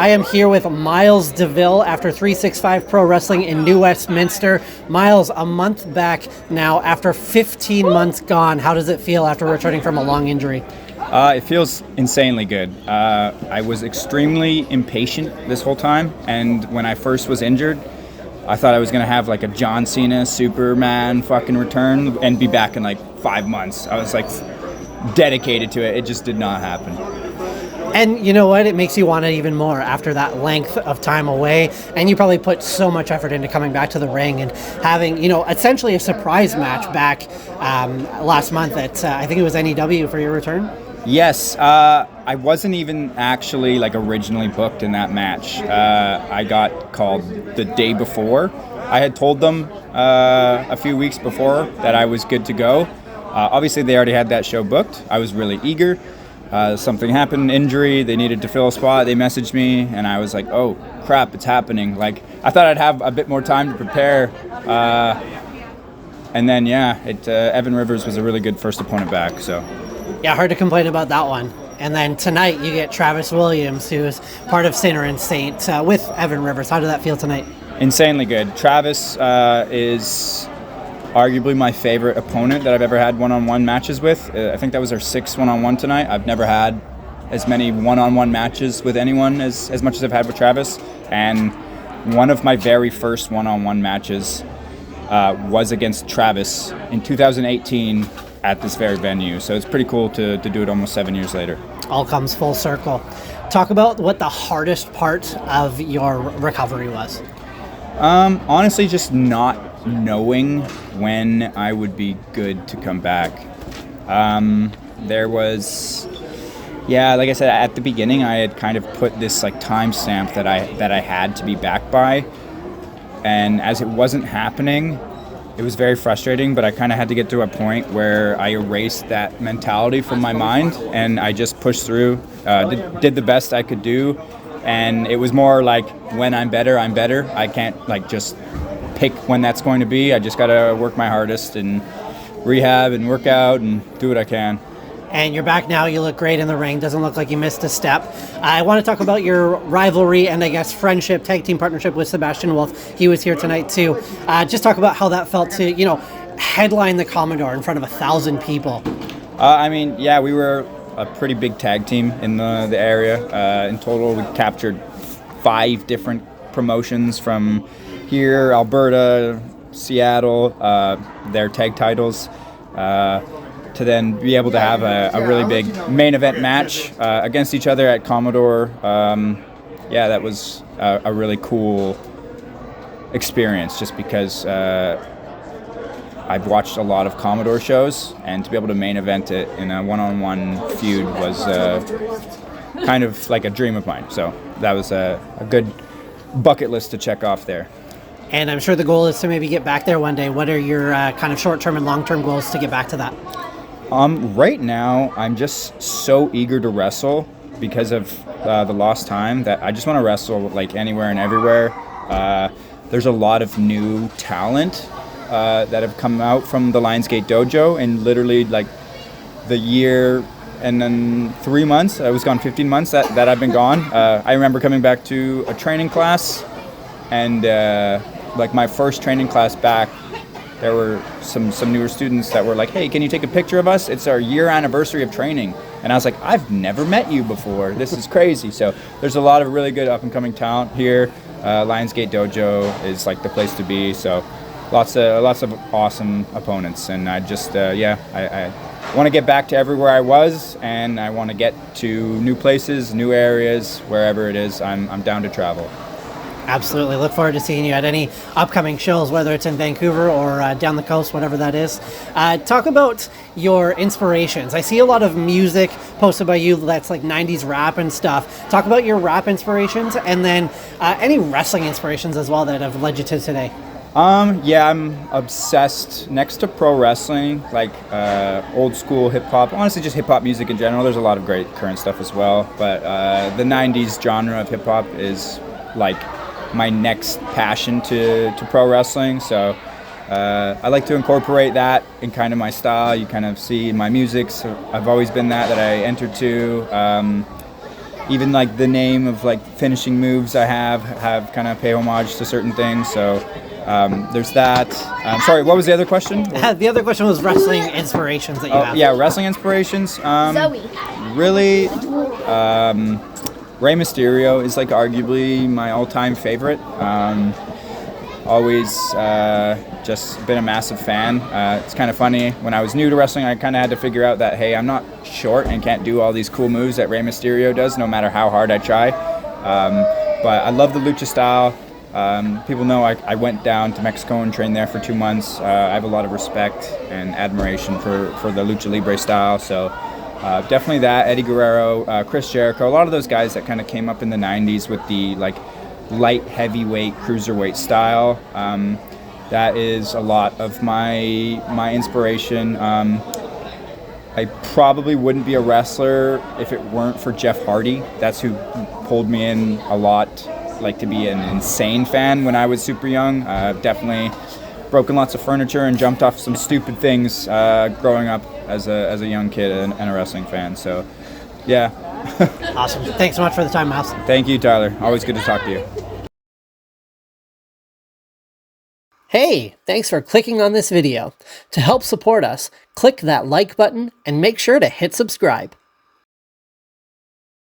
I am here with Miles DeVille after 365 Pro Wrestling in New Westminster. Miles, a month back now after 15 months gone. How does it feel after returning from a long injury? It feels insanely good. I was extremely impatient this whole time, and when I first was injured, I thought I was going to have like a John Cena, Superman fucking return and be back in like 5 months. I was like dedicated to it. It just did not happen. And you know what? It makes you want it even more after that length of time away. And you probably put so much effort into coming back to the ring and having, essentially a surprise match back last month at, I think it was NEW for your return. Yes, I wasn't even actually like originally booked in that match. I got called the day before. I had told them a few weeks before that I was good to go. Obviously, they already had that show booked. I was really eager. Something happened, injury, they needed to fill a spot. They messaged me, and I was like, oh, crap, it's happening. Like, I thought I'd have a bit more time to prepare. And then, Evan Rivers was a really good first opponent back, so... Yeah, hard to complain about that one. And then tonight you get Travis Williams, who is part of Sinner and Saint, with Evan Rivers. How did that feel tonight? Insanely good. Travis is arguably my favorite opponent that I've ever had one-on-one matches with. I think that was our 6th one-on-one tonight. I've never had as many one-on-one matches with anyone as much as I've had with Travis. And one of my very first one-on-one matches was against Travis in 2018 at this very venue. So it's pretty cool to do it almost 7 years later. All comes full circle. Talk about what the hardest part of your recovery was. Honestly, just not knowing when I would be good to come back. There was, like I said, at the beginning, I had kind of put this like timestamp that I had to be back by, and as it wasn't happening, it was very frustrating, but I kind of had to get to a point where I erased that mentality from my mind, and I just pushed through, did the best I could do, and it was more like, when I'm better, I'm better. I can't like just pick when that's going to be. I just got to work my hardest and rehab and work out and do what I can. And you're back now. You look great in the ring. Doesn't look like you missed a step. I want to talk about your rivalry and I guess friendship, tag team partnership with Sebastian Wolfe. He was here tonight too. Just talk about how that felt to, headline the Commodore in front of 1,000 people. We were a pretty big tag team in the area. In total, we captured 5 different promotions from here, Alberta, Seattle, their tag titles. To then be able to have a really big main event match against each other at Commodore. That was a really cool experience just because I've watched a lot of Commodore shows, and to be able to main event it in a one-on-one feud was kind of like a dream of mine. So that was a good bucket list to check off there. And I'm sure the goal is to maybe get back there one day. What are your kind of short-term and long-term goals to get back to that? Right now, I'm just so eager to wrestle because of the lost time that I just want to wrestle like anywhere and everywhere. There's a lot of new talent that have come out from the Lionsgate Dojo in literally like the year and then 3 months. I was gone 15 months that I've been gone. I remember coming back to a training class, and like my first training class back, there were some newer students that were like, hey, can you take a picture of us? It's our year anniversary of training. And I was like, I've never met you before. This is crazy. So there's a lot of really good up-and-coming talent here. Lionsgate Dojo is like the place to be. So lots of awesome opponents. And I just, I want to get back to everywhere I was, and I want to get to new places, new areas, wherever it is. I'm down to travel. Absolutely. Look forward to seeing you at any upcoming shows, whether it's in Vancouver or down the coast, whatever that is. Talk about your inspirations. I see a lot of music posted by you that's like 90s rap and stuff. Talk about your rap inspirations, and then any wrestling inspirations as well that have led you to today. I'm obsessed next to pro wrestling, like old school hip hop, honestly just hip hop music in general. There's a lot of great current stuff as well, but the 90s genre of hip hop is like my next passion to pro wrestling. So I like to incorporate that in kind of my style. You kind of see in my music, so I've always been that I entered to. even like the name of like finishing moves I have kind of pay homage to certain things. So there's that. Sorry, what was the other question? The other question was wrestling inspirations that you have. Yeah, wrestling inspirations. Zoe. Really, Rey Mysterio is like arguably my all-time favorite. Always just been a massive fan. It's kind of funny, when I was new to wrestling, I kind of had to figure out that, hey, I'm not short and can't do all these cool moves that Rey Mysterio does, no matter how hard I try. But I love the Lucha style. People know I went down to Mexico and trained there for 2 months. I have a lot of respect and admiration for the Lucha Libre style. So definitely that. Eddie Guerrero, Chris Jericho, a lot of those guys that kind of came up in the 90s with the like light heavyweight cruiserweight style. That is a lot of my inspiration. I probably wouldn't be a wrestler if it weren't for Jeff Hardy. That's who pulled me in a lot, like to be an insane fan when I was super young. Definitely broken lots of furniture and jumped off some stupid things growing up as a young kid and a wrestling fan. So, yeah. Awesome. Thanks so much for the time, Miles. Thank you, Tyler. Always good to talk to you. Hey, thanks for clicking on this video. To help support us, click that like button and make sure to hit subscribe.